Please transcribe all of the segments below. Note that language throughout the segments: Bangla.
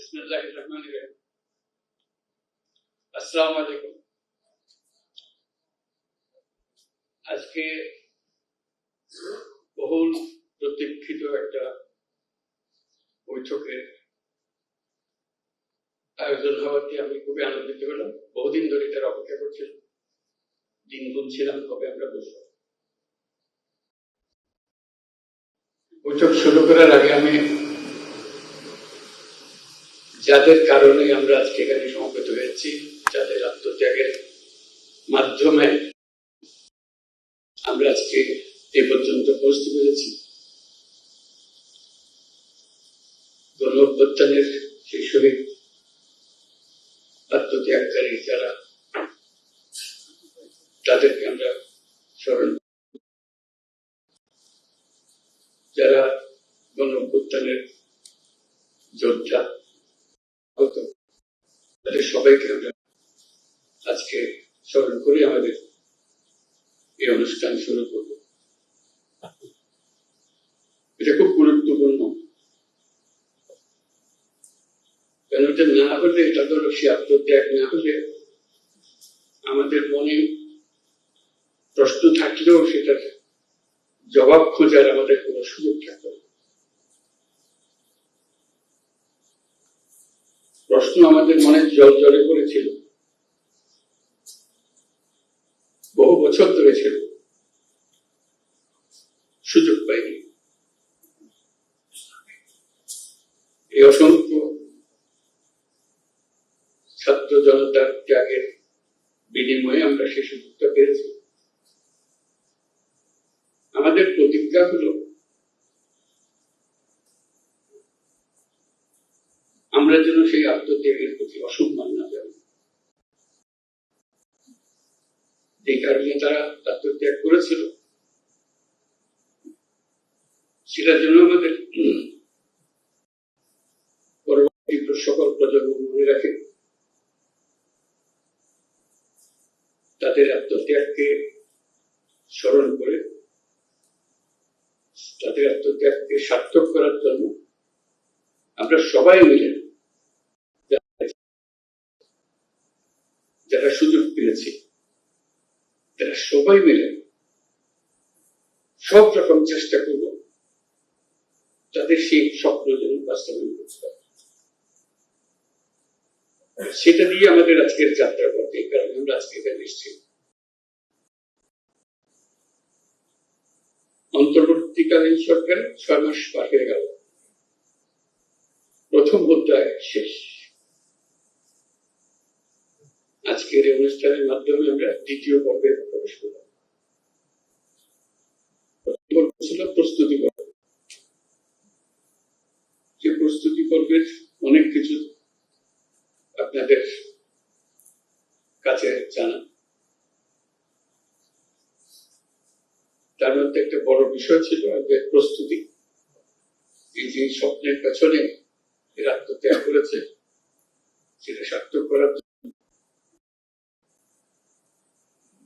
বিসমিল্লাহির রহমানির রহিম। আসসালামু আলাইকুম। আজকে বহুল প্রতীক্ষিত একটা বৈঠকের আয়োজন হওয়াতে আমি খুবই আনন্দিত হলাম। বহুদিন ধরে এটার অপেক্ষা করছিলাম, দিন গুনছিলাম কবে আমরা বসবো। বৈঠক শুরু করার আগে আমি যাদের কারণে আমরা আজকে এখানে সমবেত হয়েছি, যাদের আত্মত্যাগের মাধ্যমে আমরা আজকে এ পর্যন্ত পৌঁছতে পেরেছি, গণ অভ্যুত্থানের সেই শহীদ আত্মত্যাগকারী যারা, তাদেরকে আমরা স্মরণ, যারা গণ অভ্যুত্থানের যোদ্ধা তাদের সবাইকে আমরা আজকে স্মরণ করে আমাদের এই অনুষ্ঠান শুরু করব। এটা খুব গুরুত্বপূর্ণ, কেন এটা না হলে, এটা ধরো সে আত্মত্যাগ না হলে আমাদের মনে প্রশ্ন থাকলেও সেটার জবাব খোঁজার আমাদের কোনো সুযোগ থাকবে না। প্রশ্ন আমাদের মনে জল জলে পড়েছিল, বহু বছর ধরে ছিল, সুযোগ পাইনি। এই অসংখ্য ছাত্র জনতার ত্যাগের বিনিময়ে আমরা সে সুযোগটা পেয়েছি। আমাদের প্রতিজ্ঞা হলো আমরা যেন সেই আত্মত্যাগের প্রতি অসম্মান না জানি। যে কারণে তারা আত্মত্যাগ করেছিল সেটার জন্য আমাদের পরবর্তী সকল প্রজন্ম মনে রাখে, তাদের আত্মত্যাগকে স্মরণ করে তাদের আত্মত্যাগকে সার্থক করার জন্য আমরা সবাই মিলে, যারা সুযোগ পেয়েছি, তারা সবাই মিলে সব রকম চেষ্টা করব তাদের সেই স্বপ্ন যেন বাস্তবায়ন করতে পারে। সেটা দিয়ে আমাদের আজকের যাত্রা করতে, এই কারণে আমরা আজকে এখানে এসেছি। অন্তর্বর্তীকালীন সরকারের 6 মাস পার হয়ে গেল, প্রথম অধ্যায় শেষ। আজকের এই অনুষ্ঠানের মাধ্যমে আমরা দ্বিতীয় পর্বে প্রবেশ করলাম। ছিল প্রস্তুতি পর্ব। যে প্রস্তুতি পর্বের অনেক কিছু আপনাদের কাছে জানা, তার মধ্যে একটা বড় বিষয় ছিল যে প্রস্তুতি। এই যে স্বপ্নের পেছনে আত্মত্যাগ করেছে সেটা সার্থক করার জন্য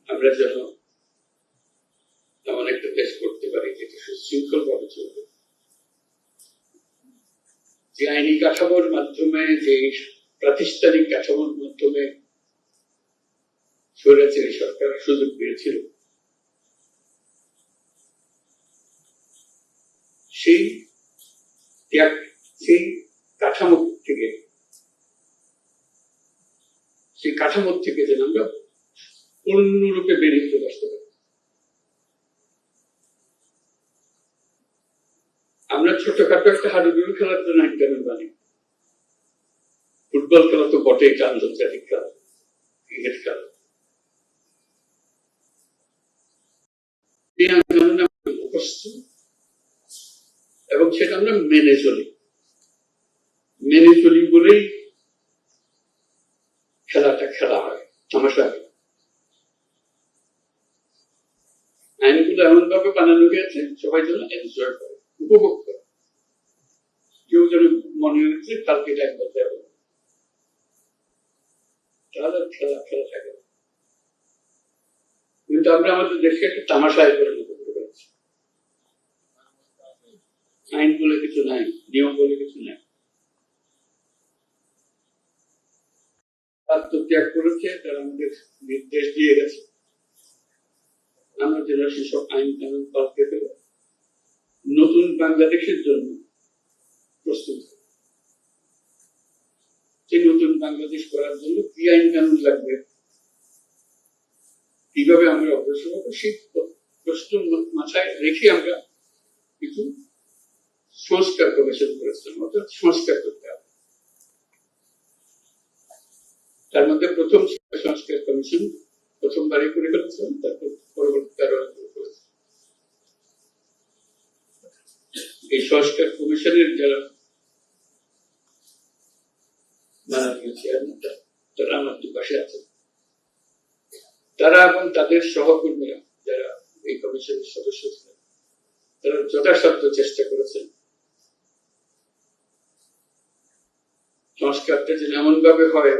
আমরা যেন এমন একটা দেশ করতে পারি যেটা সুশৃঙ্খল ভাবে চলবে, যে আইনি কাঠামোর মাধ্যমে, যে প্রাতিষ্ঠানিক কাঠামোর মাধ্যমে স্বৈরাচারী সরকার সুযোগ পেয়েছিল, সেই কাঠামো থেকে যেন আমরা পূর্ণরূপে বেরিয়ে চলে আসতে পারি। আমরা ছোটখাটো একটা হাডুডুডু খেলার জন্য আন্দোলন বানি, ফুটবল খেলা তো বটে, এটা আন্তর্জাতিক খেলা, ক্রিকেট খেলা। এই আন্দোলনে আমরা উপস্থিত এবং সেটা আমরা মেনে চলি বলেই খেলাটা খেলা হয়, তামাশা হয়। আইনগুলো এমন ভাবে বানানো হয়েছে সবাই যেন এনজয় করে, উপভোগ করে। কেউ যেন মনে হচ্ছে কালকে এটা করতে হবে, তাহলে খেলা থাকে। কিন্তু আমরা আমাদের দেশকে একটা তামাশায় পরিণত করে ফেলেছি। আইন বলে কিছু নাই, নিয়ম বলে কিছু নাই। আত্মত্যাগ করেছে, তারা আমাদের নির্দেশ দিয়ে গেছে আমরা যেন সেসব আইন কানুন পাল্টে ফেলে নতুন বাংলাদেশের জন্য প্রস্তুত। সেই নতুন বাংলাদেশ করার জন্য কি আইন কানুন লাগবে, কিভাবে আমরা অগ্রসর হবো, সেই প্রশ্ন মাথায় রেখে আমরা কিছু সংস্কার কমিশন করেছিলাম, অর্থাৎ সংস্কার করতে হবে। তার মধ্যে প্রথম সংস্কার কমিশন প্রথমবারই করে ফেলেছিলাম, তারপর পরবর্তী আরো করেছে। এই সংস্কার কমিশনের যারা তারা আমার দুপাশে আছে, তারা এবং তাদের সহকর্মীরা যারা এই কমিশনের সদস্য ছিলেন, তারা যথাসাধ্য চেষ্টা করেছেন সংস্কারটা যেন এমন ভাবে হয়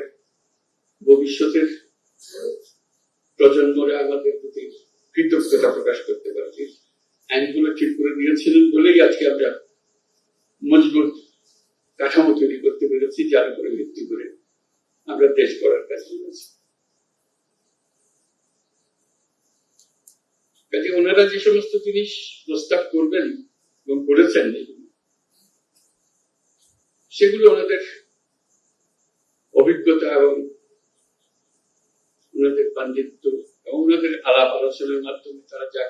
ভবিষ্যতের প্রজন্মরা আমাদের প্রতি কৃতজ্ঞতা প্রকাশ করতে পারে। আইনগুলো ঠিক করে দিয়েছিলেন বলেই আজকে আমরা মজবুত কাঠামো তৈরি করতে পেরেছি, যার উপরে ভিত্তি করে আমরা দেশ গড়ার কাজে নেমেছি। কাজে ওনারা যে সমস্ত জিনিস প্রস্তাব করবেন এবং করেছেন সেগুলো ওনাদের অভিজ্ঞতা এবং ওনাদের পাণ্ডিত্য এবং ওনাদের আলাপ আলোচনার মাধ্যমে তারা যা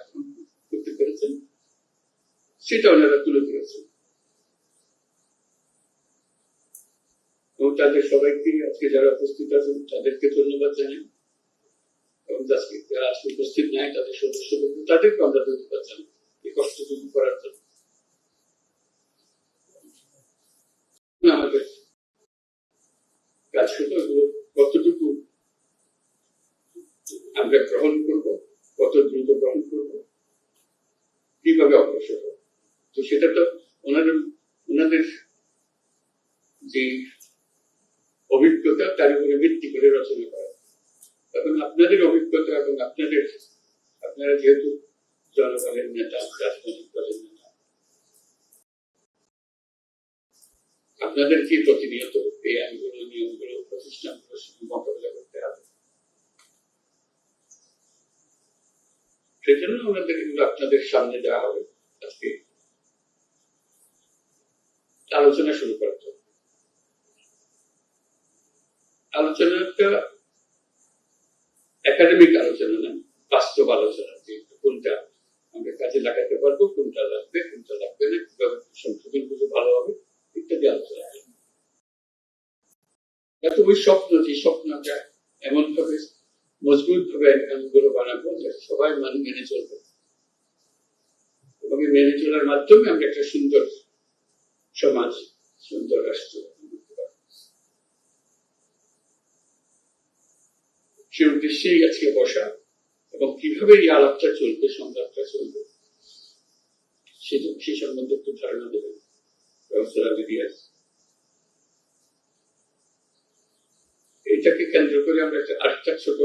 করতে পেরেছেন সেটা ওনারা তুলে ধরেছেন। এবং তাদের সবাইকে আজকে যারা উপস্থিত আছেন তাদেরকে ধন্যবাদ জানাই, এবং যারা আজকে উপস্থিত নাই তাদের সদস্যদের তাদেরকে আমরা ধন্যবাদ জানাই এই কষ্টটুকু করার জন্য। আমাদের কাজ হলো এগুলো কতটুকু আমরা গ্রহণ করব, কত দ্রুত গ্রহণ করব, কিভাবে অগ্রসর হবে। তো সেটা তো ওনাদের যে অভিজ্ঞতা তার উপরে ভিত্তি করে রচনা করা। এখন আপনাদের অভিজ্ঞতা এবং আপনারা যেহেতু জনগণের নেতা, রাজনৈতিক দলের নেতা, আপনাদেরকে প্রতিনিয়ত এই আইনগুলো, নিয়মগুলো, প্রতিষ্ঠানগুলোর সঙ্গে মোকাবিলা করতে হবে। সেজন্য ওনাদের এগুলো আপনাদের সামনে দেওয়া হবে। আজকে আলোচনা শুরু করার জন্য আলোচনাটা একাডেমিক আলোচনা না, বাস্তব আলোচনা, যে কোনটা আমরা কাজে লাগাতে পারবো, কোনটা লাগবে, কোনটা লাগবে না, কিভাবে সংশোধন করলে ভালো হবে ইত্যাদি আলোচনা। এত ওই স্বপ্ন, যে স্বপ্ন আমরা এমন ভাবে মজবুত ভাবে আইনগুলো বানাবো যাতে সবাই মেনে চলবে, এবং মেনে চলার মাধ্যমে আমরা একটা সুন্দর সমাজ, সুন্দর রাষ্ট্র সে উদ্দেশ্যেই আজকে বসা, এবং কিভাবে এই আলাপটা চলবে, সংলাপটা চলবে সে সম্বন্ধে একটু ধারণা দেবেন প্রফেসর আলী রিয়াজ। এটাকে কেন্দ্র করে আমরা আরেকটা ছোট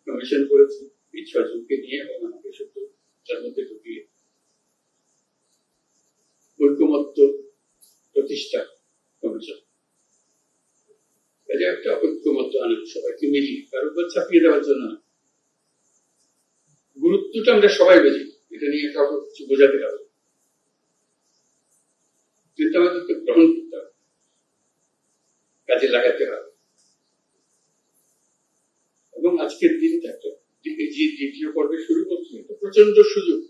কমিশন করেছি এই 6 জনকে নিয়ে, এবং আমাকে শুধু তার মধ্যে ঢুকিয়ে ঐকমত্য প্রতিষ্ঠা কমিশন। একটা ঐক্যমত্য আনেন, সবাইকে মিলিয়ে, কারোর উপর চাপিয়ে দেওয়ার জন্য না। গুরুত্বটা আমরা সবাই বুঝি, এটা নিয়ে কাউকে কিছু বোঝাতে হবে, কিন্তু আমাদেরকে গ্রহণ করতে হবে, কাজে লাগাতে হবে। এবং আজকের দিনটা যে দ্বিতীয় পর্বে শুরু করছে, এটা প্রচন্ড সুযোগ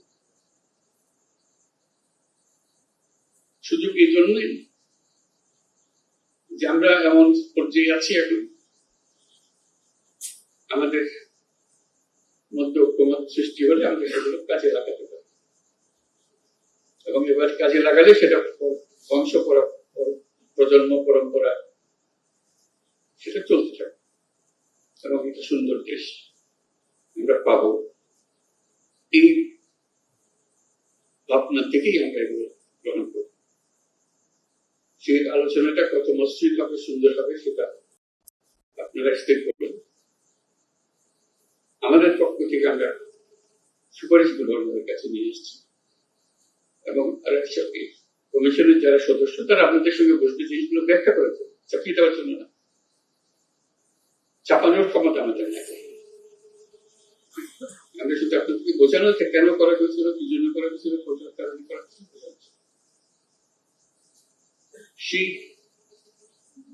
এই জন্যই যে আমরা এমন পর্যায়ে আছি এখন, আমাদের মধ্যে ঐক্যমত সৃষ্টি হলে আমরা সেগুলো কাজে লাগাতে পারি, এবং এবার কাজে লাগালে সেটা বংশ প্রজন্ম পরম্পরা সেটা চলতে থাকে, এবং একটা সুন্দর দেশ আমরা পাবো। এই ভাবনা থেকেই আমরা এগুলো গ্রহণ করব। সেই আলোচনাটা কত মসৃণ হবে, সুন্দর হবে, সেটা আপনারা স্থির করবেন। আমাদের পক্ষ থেকে আমরা সুপারিশগুলো আমাদের কাছে নিয়ে এসেছি, এবং কমিশনের যারা সদস্য তারা আপনাদের সঙ্গে বসবে, জিনিসগুলো ব্যাখ্যা করেছেন, চাপিয়ে দেওয়ার জন্য না, চাপানোর ক্ষমতা আমাদের নেই। আমরা শুধু আপনাদেরকে বোঝানো যে কেন করা হয়েছিল, কি জন্য করা হয়েছিল, কোথার কারণে করা হয়েছিল, সেই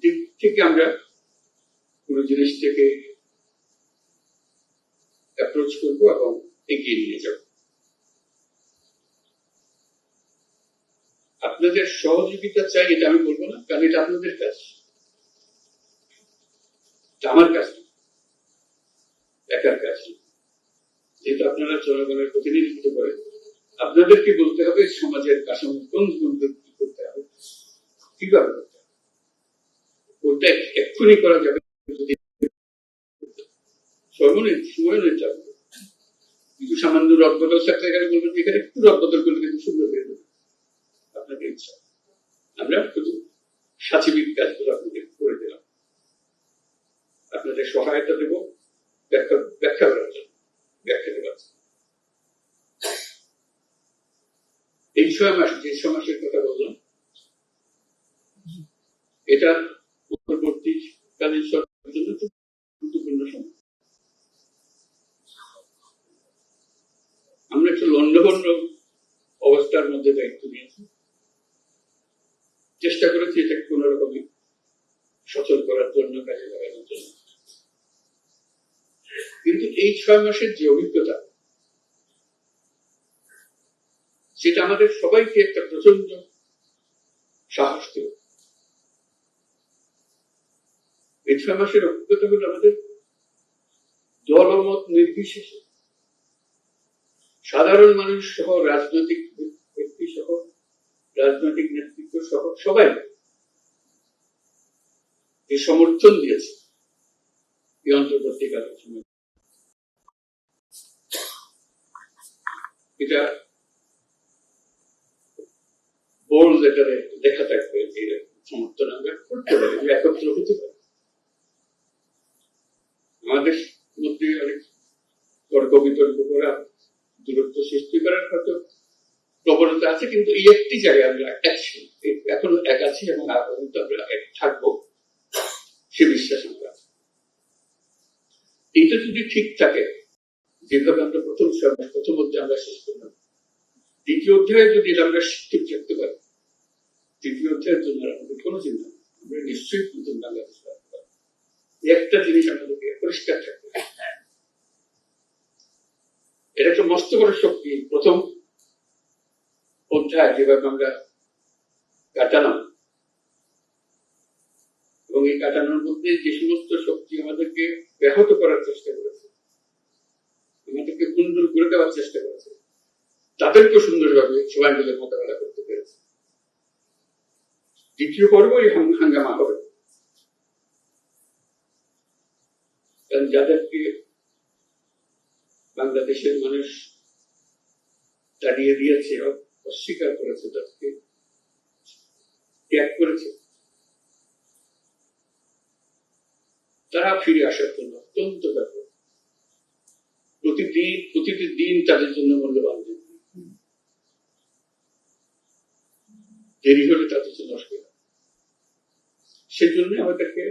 দিক থেকে আমরা পুরো জিনিসটাকে অ্যাপ্রোচ করবো এবং এগিয়ে নিয়ে যাব। আপনাদের সহযোগিতা চাই এটা আমি বলবো না, কারণ এটা আপনাদের কাজ, আমার কাজ একার কাজ। যেহেতু আপনারা জনগণের প্রতিনিধিত্ব করেন, আপনাদেরকে বলতে হবে সমাজের কাঠামো কোন কি করতে হবে, কিভাবে করতে হবে। ওটা এক্ষুনি করা যাবে যদি সময় নিতে হবে। কিছু সামান্য রদবদল থাকলে এখানে বলবেন এখানে একটু রদবদল করলে কিন্তু সুন্দর হয়ে যাবে আপনাদের ইচ্ছা। আমরা শুধু সাচিবিক কাজগুলো আপনাদের করে দিলাম, আপনাদের সহায়তা দেব ব্যাখ্যা করার জন্য, ব্যাখ্যা দেওয়ার জন্য। এই 6 মাস, যে 6 মাসের কথা বললাম, এটা পরবর্তীকালীন সরকারের জন্য খুব গুরুত্বপূর্ণ সময়। আমরা একটু লন্ডভন্ড অবস্থার মধ্যে দায়িত্ব নিয়েছি, চেষ্টা করেছি এটাকে কোন রকমে সচল করার জন্য, কাজে লাগানোর জন্য। কিন্তু এই 6 মাসের যে অভিজ্ঞতা, সেটা আমাদের সবাইকে একটা প্রচন্ড সাহস দেব। এই 6 মাসের অভিজ্ঞতা হলো আমাদের দলমত নির্বিশেষে সাধারণ মানুষ সহ, রাজনৈতিক ব্যক্তি সহ, রাজনৈতিক নেতৃত্ব সহ সবাই যে সমর্থন দিয়েছে এই অন্তর্বর্তীকালীন সময়, এটা বোল্ড লেটারে লেখা থাকবে যে সমর্থন আমরা করতে পারি, একত্র হতে পারি। আমাদের মধ্যে অনেক তর্ক বিতর্ক করা, দূরত্ব সৃষ্টি করার হয়তো প্রবণতা আছে, কিন্তু এই একটি জায়গায় আমরা এখন এক আছি এবং আগামীতে আমরা এক থাকবো, সে বিশ্বাস আমরা আছে। এইটা যদি ঠিক থাকে, যেভাবে আমরা প্রথম অধ্যায় আমরা শেষ করলাম, দ্বিতীয় অধ্যায়ে যদি আমরা ঠিক রাখতে পারি, তৃতীয় অধ্যায়ের জন্য আমাদের কোনো চিন্তা নেই, আমরা নিশ্চয়ই নতুন বাংলাদেশ রাখতে পারবো। একটা জিনিস আমাদেরকে পরিষ্কার থাকতে হবে, এটা একটা মস্ত বড় শক্তি। প্রথম অধ্যায় যেভাবে আমরা কাটালাম, এবং এই কাটানোর মধ্যে যে সমস্ত শক্তি আমাদেরকে ব্যাহত করার চেষ্টা করেছে, আমাদেরকে কুণ্ডল করে দেওয়ার চেষ্টা করেছে, তাদেরকে সুন্দরভাবে সবাই মিলে মোকাবেলা করতে পেরেছে। দ্বিতীয় পর্ব এই হাঙ্গামা হবে, কারণ যাদেরকে বাংলাদেশের মানুষ তাড়িয়ে দিয়েছে, অস্বীকার করেছে, তাদেরকে ত্যাগ করেছে, তারা ফিরে আসার জন্য অত্যন্ত ব্যাপক। প্রতিদিন তাদের জন্য মূল্যবান, দেরি হলে তাদের জন্য অসুবিধা। সেজন্য আমাদেরকে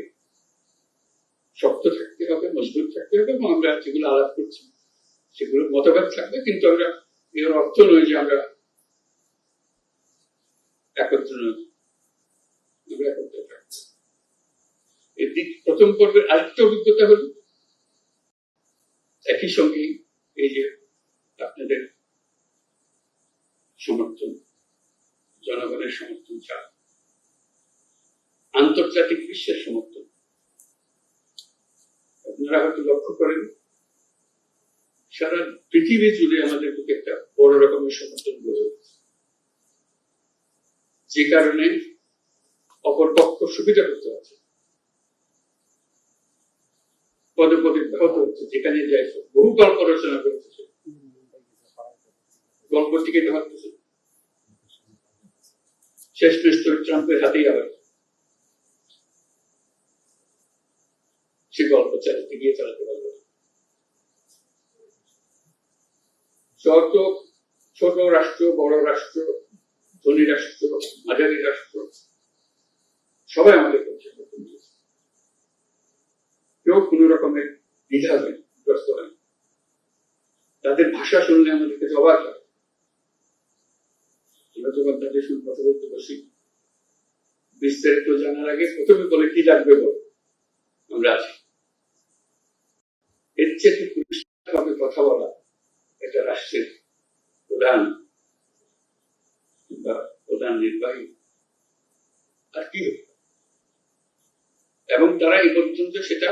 শক্ত থাকতে হবে, মজবুত থাকতে হবে, এবং আমরা যেগুলো আলাপ করছি সেগুলো মতভেদ থাকবে, কিন্তু আমরা এর অর্থ নয় যে আমরা একত্র নই, আমরা একত্র থাকবো। এদিক প্রথম পর্বের আরেকটা অভিজ্ঞতা হল একই সঙ্গে এই যে আপনাদের সমর্থন, জনগণের সমর্থন ছাড়া আন্তর্জাতিক বিশ্বের সমর্থন। আপনারা হয়তো লক্ষ্য করেন সারা পৃথিবী জুড়ে আমাদের প্রতি একটা বড় রকমের সমর্থন গড়ে উঠেছে, যে কারণে অপরপক্ষ সুবিধা করতে হচ্ছে, পদে পদে ব্যাহত হচ্ছে। যেখানে যাই বহু গল্প রচনা করেছে, গল্প টিকে পারতেছে, শেষ মিস্টার ট্রাম্পের হাতেই আবার সে গল্প চালাতে গিয়ে চালাতে পারবে না। যত ছোট রাষ্ট্র, বড় রাষ্ট্র, ধনী রাষ্ট্র, মাঝারি রাষ্ট্র, সবাই আমাদের করছে। কেউ কোনো রকমের দ্বিধা গ্রস্ত হয়। তাদের ভাষা শুনলে আমাদের কাছে অবাক হয়। আমরা যখন তাদের সঙ্গে কথা বলতে বসি, বিস্তারিত জানার আগে প্রথমে বলে কি লাগবে বল, আমরা আছি। এর চেয়ে পরিষ্কারভাবে কথা বলা এটা রাষ্ট্রের প্রধান বা প্রধান নির্বাহী আর কি, এবং তারা এই পর্যন্ত সেটা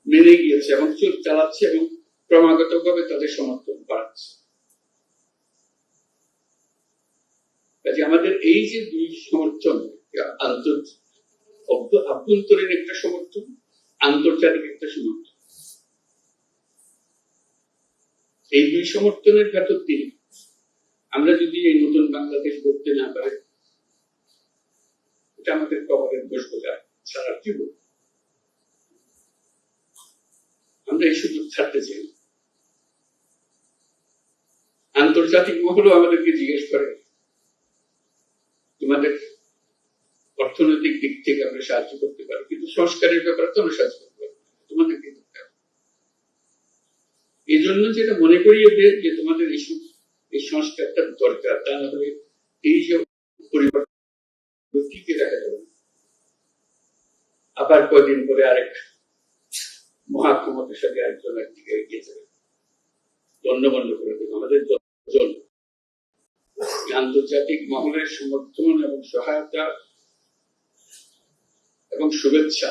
মেনে গিয়েছে এবং চোখ চালাচ্ছে এবং ক্রমাগত ভাবে তাদের সমর্থন বাড়ছে। কাজে আমাদের এই যে দুই সমর্থন, আভ্যন্তরীণ একটা সমর্থন, আন্তর্জাতিক একটা সমর্থন, এই দুই সমর্থনের ভেতর দিয়ে আমরা যদি এই নতুন বাংলাদেশ গড়তে না পারি, এটা আমাদের কবরের দোষ বোঝা ছাড়া কি বলবো। আমরা এই সুযোগ ছাড়তে চাই। আন্তর্জাতিক মহলও আমাদেরকে জিজ্ঞেস করে, তোমাদের অর্থনৈতিক দিক থেকে আমরা সাহায্য করতে পারি, কিন্তু সংস্কারের ব্যাপারে তো আমরা সাহায্য করতে পারি, তোমাদেরকে করতে হবে। এই জন্য যেটা মনে করিয়ে দেয় যে তোমাদের এই সংস্কারটা দরকার, তা না হলে এই যে পরিবর্তন টিকে রাখা যাবে। আবার কয়দিন পরে আরেক মহাক্ষমতার সাথে একজন একদিকে এগিয়ে যাবে, দণ্ডবন্ধ করে দেবে। আমাদের দল আন্তর্জাতিক মহলের সমর্থন এবং সহায়তা এবং শুভেচ্ছা,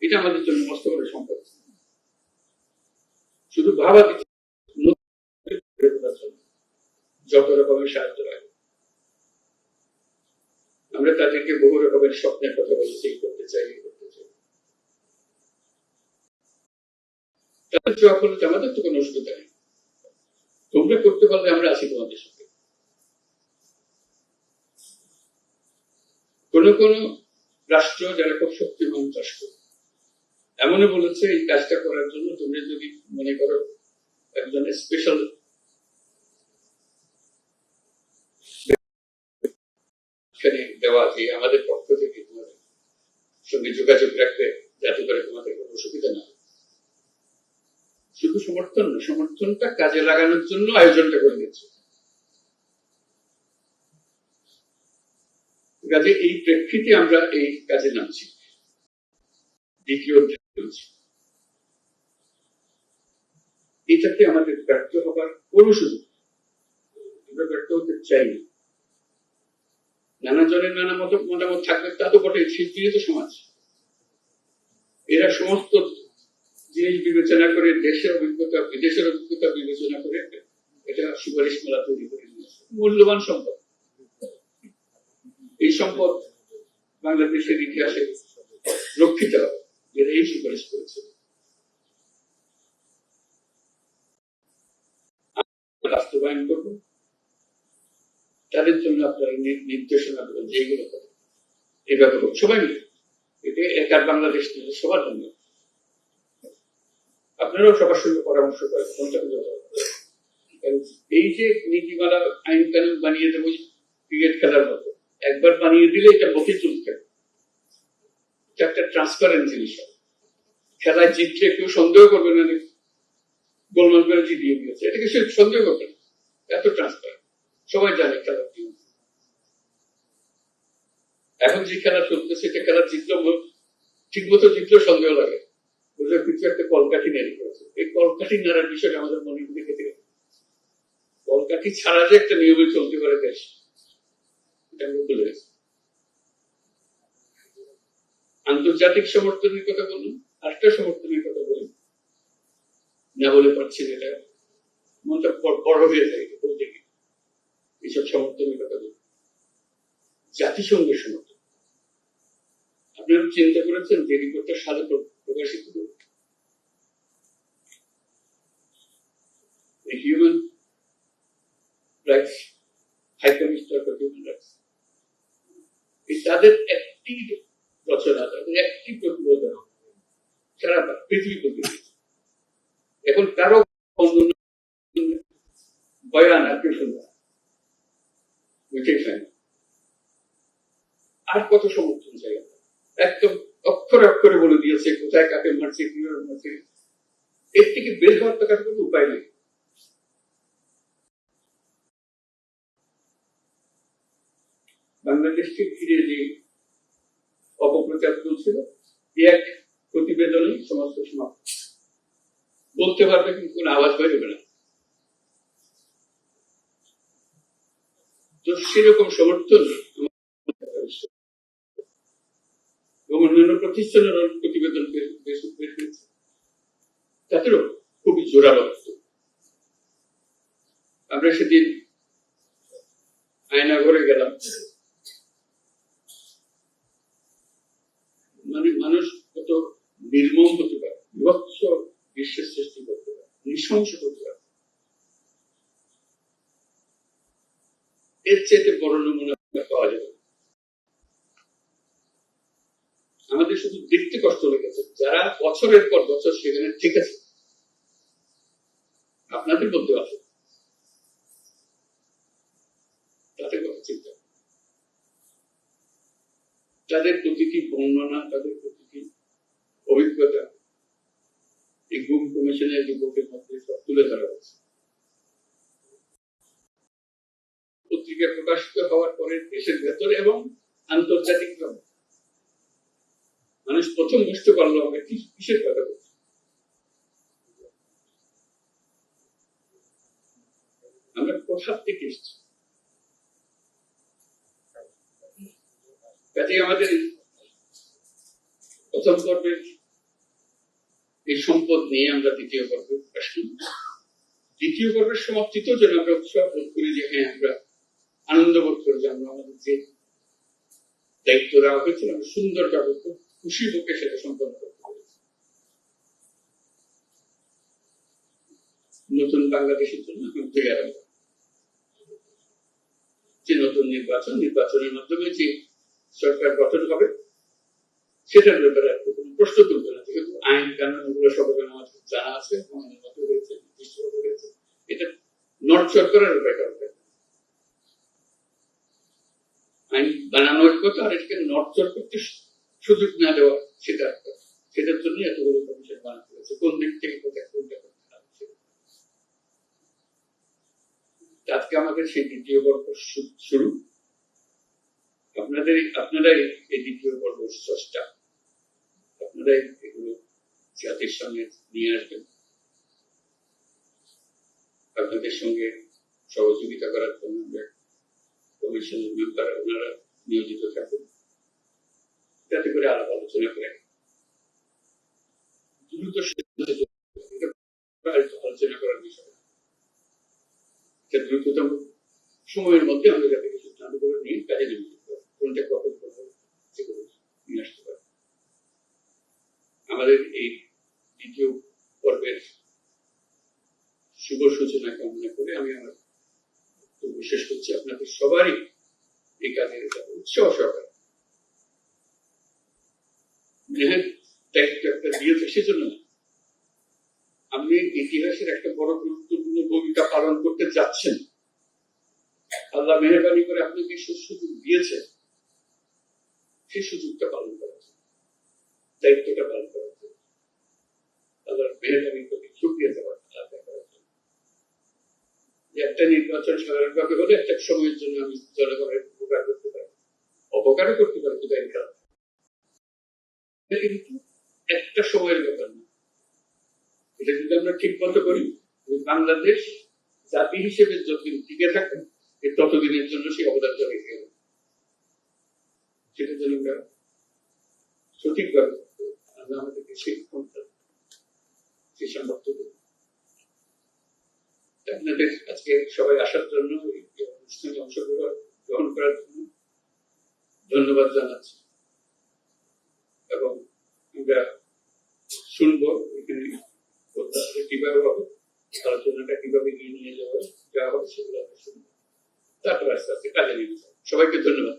এটা আমাদের জন্য মস্ত বড় সম্পদ। শুধু ভাবা যত রকমের সাহায্য লাগে, আমরা তাদেরকে বহু রকমের স্বপ্নের কথা বলেছি, করতে চাই, করতে চাই। তাদের জবাব হলো আমাদের তো কোনো অসুবিধা নেই, তোমরা করতে পারলে আমরা আছি তোমাদের সাথে। কোন কোন রাষ্ট্র যারা খুব শক্তিমান রাষ্ট্র এমনও বলেছে এই কাজটা করার জন্য তোমরা যদি মনে করো একজন স্পেশাল দেওয়া, যে আমাদের পক্ষ থেকে তোমাদের সঙ্গে যোগাযোগ রাখবে যাতে করে তোমাদের কোনো অসুবিধা না হয়। শুধু সমর্থন না, সমর্থনটা কাজে লাগানোর জন্য আয়োজনটা করে দিচ্ছে। কাজে এই প্রেক্ষিতে আমরা এই কাজে নামছি। দ্বিতীয় এটাতে আমাদের ব্যর্থ হবার কোন সুযোগ, আমরা ব্যর্থ হতে চাই না। নানা জনের নানা মতামত থাকবে, তা তো বটে, শিল্পীয় তো সমাজ, এরা সমস্ত জিনিস বিবেচনা করে, দেশের অভিজ্ঞতা বিদেশের অভিজ্ঞতা বিবেচনা করে এটা সুপারিশ মেলা তৈরি করে নিয়েছে। মূল্যবান সম্পদ, এই সম্পদ বাংলাদেশের ইতিহাসে রক্ষিত হবে, যেটা এই সুপারিশ করেছে। বাস্তবায়ন করবো, তাদের জন্য আপনারা নির্দেশনা দেবেন যেগুলো করে এই ব্যাপারে সবাই মিলে, এটা একার বাংলাদেশ নিয়ে সবার জন্য। আপনারাও সবার সঙ্গে পরামর্শ করেন কোনটা এই যে নীতিমালা আইন কানুন বানিয়ে দেবো ক্রিকেট খেলার মতো, একবার বানিয়ে দিলে এটা বকে চলতে, এটা একটা ট্রান্সপারেন্ট জিনিস। খেলায় জিতলে কেউ সন্দেহ করবে না গোলমাল করে জিতিয়ে দিয়েছে, এটাকে সে সন্দেহ করবে না, এত ট্রান্সপারেন্ট, সবাই জানে খেলার কি। এখন যে খেলা চলছে সেটা খেলা জিতলেও ঠিক মতো জিতলেও সন্দেহ লাগে, কিছু একটা কলকাঠি নাড়ি করেছে। এই কলকাঠি নাড়ার বিষয়টা আমাদের মনে মনে খেতে গেছে, কলকাঠি ছাড়া যে একটা নিয়মে চলতে পারে দেশ, এটা আমি বলে গেছি। আন্তর্জাতিক সমর্থনের কথা বলুন, আরেকটা সমর্থনের কথা বলুন, না বলে পারছি না, এটা মনটা বড় হয়ে যায় বলতে গিয়ে। এইসব সমর্থনের কথা বলুন, জাতিসংঘের সমর্থন। আপনারা চিন্তা করেছেন যে রিপোর্টটা সাদা প্রকাশিত হবে, human rights high commissioner for human rights, তাদের একটি রচনা, তাদের একটি প্রতিবেদন সারা পৃথিবী প্রতিনিধি। এখন কারো বয়ান আর কেউ শুনবে, বুঝতেই চাই না। আর কত সমর্থন চাই? একদম অক্ষরে অক্ষরে বলে দিয়েছে কোথায় কাকে মারছে, কিভাবে মারছে। এর থেকে বের হওয়ার তো কাছে কোনো উপায় নেই। বাংলাদেশকে ঘিরে যে অপপ্রচার চলছিল, এক প্রতিবেদনই সমস্ত সমাপ্ত। বলতে পারবে কিন্তু কোনো আওয়াজ বেরোবে না। তো সেরকম সমর্থন এবং অন্যান্য প্রতিষ্ঠানের প্রতিবেদন বের হয়েছে, তাদেরও খুবই জোরালো। আমরা সেদিন আয়নাঘরে গেলাম, মানে মানুষ কত নির্মম হতে পারে, বিভৎস বিশ্বের সৃষ্টি করতে পারে, নৃশংস হতে পারে, এর চাইতে বড় নমুনা পাওয়া যাবে। আমাদের শুধু দেখতে কষ্ট লেগেছে, যারা বছরের পর বছর সেখানে ঠিক আছে, আপনাদের মধ্যে আছে, তাদের কথা চিন্তা, তাদের প্রতিটি বর্ণনা, তাদের প্রতিটি অভিজ্ঞতা এই গুম কমিশনের রিপোর্টের মধ্যে সব তুলে ধরা হয়েছে। পত্রিকায় প্রকাশিত হওয়ার পরে দেশের ভেতরে এবং আন্তর্জাতিকভাবে মানুষ প্রথম বুঝতে পারলো আমরা কিসের কথা বলছি। আমরা কোথা থেকে এসেছি। কাজে আমাদের প্রথম পর্বের এই সম্পদ নিয়ে আমরা দ্বিতীয় পর্বে আসি। দ্বিতীয় পর্বের সমাপ্তিতেও যেন আমরা উৎসাহ বোধ করি যে হ্যাঁ, আমরা আনন্দ বোধ করি যে আমরা আমাদের যে দায়িত্ব দেওয়া হয়েছিল আমরা সুন্দরভাবে খুব খুশি মুখে সেটা সম্পন্ন করতে পেরেছি। নতুন বাংলাদেশের জন্য এখন তৈরি যে নতুন নির্বাচনের মাধ্যমে যে সরকার গঠন হবে সেটার ব্যাপারে কোনো প্রশ্ন তুলবে না, যেহেতু আইন কানুন এগুলো সবাই আমাদের জানা আছে, এটা নর্থ সরকারের ব্যাপার হবে। আইন বানানোর কথা, আর এটাকে নর্থ সরকারকে সুযোগ না দেওয়া সেটার জন্য এতগুলো কমিশন বানাতে হয়েছে। কোন দিক থেকে কোথায় কোনটা করতে হবে, আজকে আমাদের সেই দ্বিতীয় পর্ব শুরু। আপনারাই এই দ্বিতীয় পর্ব স্রষ্টা, আপনারাই এগুলো জাতির সামনে নিয়ে আসবেন। আপনাদের সঙ্গে সহযোগিতা করার জন্য কমিশনের মেম্বার ওনারা নিয়োজিত থাকবেন, যাতে করে আলাপ আলোচনা করে দ্রুত আলোচনা করার বিষয়, দ্রুততম সময়ের মধ্যে আমরা যাতে কিছু সিদ্ধান্ত করে নিয়ে কাজে নিয়োজিত করবো, কোনটা কখন সেগুলো নিয়ে আসতে পারবো। আমাদের এই দ্বিতীয় পর্বের শুভ সূচনা কামনা করে আমি আমার বিশেষ করছি আপনাদের সবারই এই কাজের উৎসাহ সহকারে দায়িত্ব একটা দিয়েছে সেজন্য না, আপনি ইতিহাসের একটা বড় গুরুত্বপূর্ণ ভূমিকা পালন করতে যাচ্ছেন। আল্লাহ মেহরবানি করে আপনাকে সুযোগ দিয়েছে, সেই সুযোগটা পালন করা, দায়িত্বটা পালন করা, আল্লাহর মেহরবানির প্রতি শুকরিয়া দেওয়া। একটা নির্বাচন সাধারণভাবে হলে একটা সময়ের জন্য আমি জনগণের উপকার করতে পারি, অপকারও করতে পারি, কিন্তু একটা সময়ের ব্যাপার না। এটা যদি আমরা ঠিক মতো করি, বাংলাদেশ জাতি হিসেবে যতদিন টিকে থাকে ততদিনের জন্য সেই অবদানটা রেখে হবে। সেটার জন্য আমরা সঠিকভাবে আমরা আমাদেরকে সেই ক্ষমতা, সেই সামর্থ্য দেব। আপনাদের আজকে সবাই আসার জন্য, অনুষ্ঠানে অংশগ্রহণ করার জন্য ধন্যবাদ জানাচ্ছি, এবং আমরা শুনবো এখানে কিভাবে হবে, আলোচনাটা কিভাবে এগিয়ে নিয়ে যাওয়া হবে সেগুলো আমরা শুনবো, তারপর আস্তে আস্তে কাজে নিয়ে যাবো। সবাইকে ধন্যবাদ।